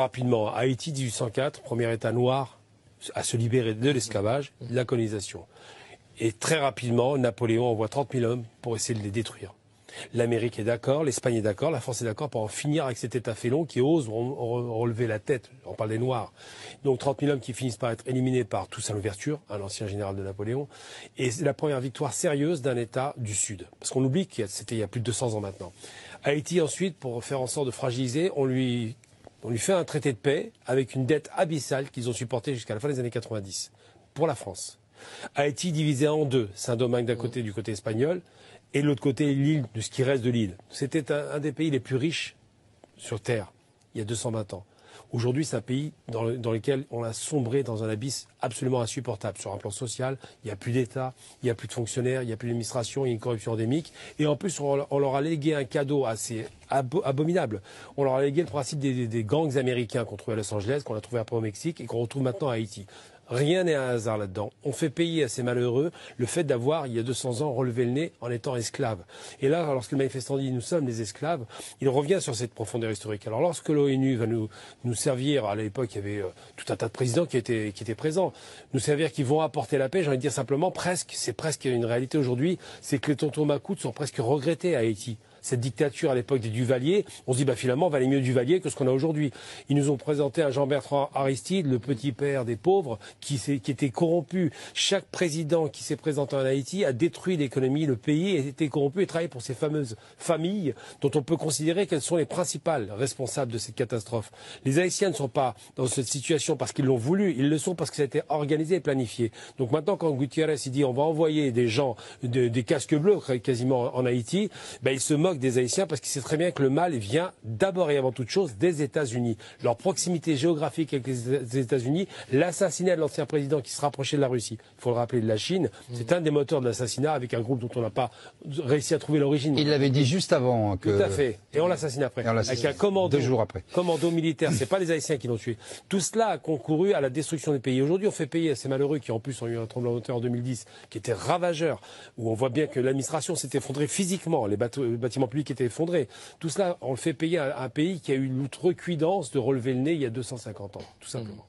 Rapidement, Haïti 1804, premier État noir à se libérer de l'esclavage, de la colonisation. Et très rapidement, Napoléon envoie 30 000 hommes pour essayer de les détruire. L'Amérique est d'accord, l'Espagne est d'accord, la France est d'accord pour en finir avec cet État félon qui ose relever la tête. On parle des Noirs. Donc 30 000 hommes qui finissent par être éliminés par Toussaint Louverture, un ancien général de Napoléon. Et c'est la première victoire sérieuse d'un État du Sud. Parce qu'on oublie que c'était il y a plus de 200 ans maintenant. Haïti ensuite, pour faire en sorte de fragiliser, on lui fait un traité de paix avec une dette abyssale qu'ils ont supportée jusqu'à la fin des années 90 pour la France. Haïti divisé en deux, Saint-Domingue d'un côté du côté espagnol et de l'autre côté l'île, de ce qui reste de l'île. C'était un des pays les plus riches sur Terre il y a 220 ans. Aujourd'hui, c'est un pays dans lequel on a sombré dans un abysse absolument insupportable. Sur un plan social, il n'y a plus d'État, il n'y a plus de fonctionnaires, il n'y a plus d'administration, il y a une corruption endémique. Et en plus, on leur a légué un cadeau assez abominable. On leur a légué le principe des gangs américains qu'on trouvait à Los Angeles, qu'on a trouvé après au Mexique et qu'on retrouve maintenant à Haïti. Rien n'est un hasard là-dedans. On fait payer à ces malheureux le fait d'avoir, il y a 200 ans, relevé le nez en étant esclaves. Et là, lorsque le manifestant dit « nous sommes les esclaves », il revient sur cette profondeur historique. Alors lorsque l'ONU va nous servir, à l'époque il y avait tout un tas de présidents qui étaient présents, nous servir qu'ils vont apporter la paix, j'ai envie de dire simplement c'est presque une réalité aujourd'hui, c'est que les tontons macoutes sont presque regrettés à Haïti. Cette dictature à l'époque des Duvalier, on se dit finalement valait mieux Duvalier que ce qu'on a aujourd'hui. Ils nous ont présenté un Jean-Bertrand Aristide, le petit père des pauvres, qui était corrompu. Chaque président qui s'est présenté en Haïti a détruit l'économie, le pays, et était corrompu et travaillé pour ces fameuses familles dont on peut considérer qu'elles sont les principales responsables de cette catastrophe. Les Haïtiens ne sont pas dans cette situation parce qu'ils l'ont voulu, ils le sont parce que ça a été organisé et planifié. Donc maintenant quand Gutiérrez dit on va envoyer des gens, des casques bleus quasiment en Haïti, il se moque des Haïtiens parce qu'il sait très bien que le mal vient d'abord et avant toute chose des États-Unis. Leur proximité géographique avec les États-Unis, l'assassinat de l'ancien président qui se rapprochait de la Russie, il faut le rappeler, de la Chine, c'est un des moteurs de l'assassinat avec un groupe dont on n'a pas réussi à trouver l'origine. Il l'avait dit juste avant que... Tout à fait. Et on l'assassine après. Avec un commando. 2 jours après. Commando militaire. C'est pas les Haïtiens qui l'ont tué. Tout cela a concouru à la destruction des pays. Aujourd'hui, on fait payer à ces malheureux qui en plus ont eu un tremblement de terre en 2010 qui était ravageur, où on voit bien que l'administration s'est effondrée physiquement, les bâtiments publics étaient effondrés. Tout cela, on le fait payer à un pays qui a eu l'outrecuidance de relever le nez il y a 250 ans, tout simplement.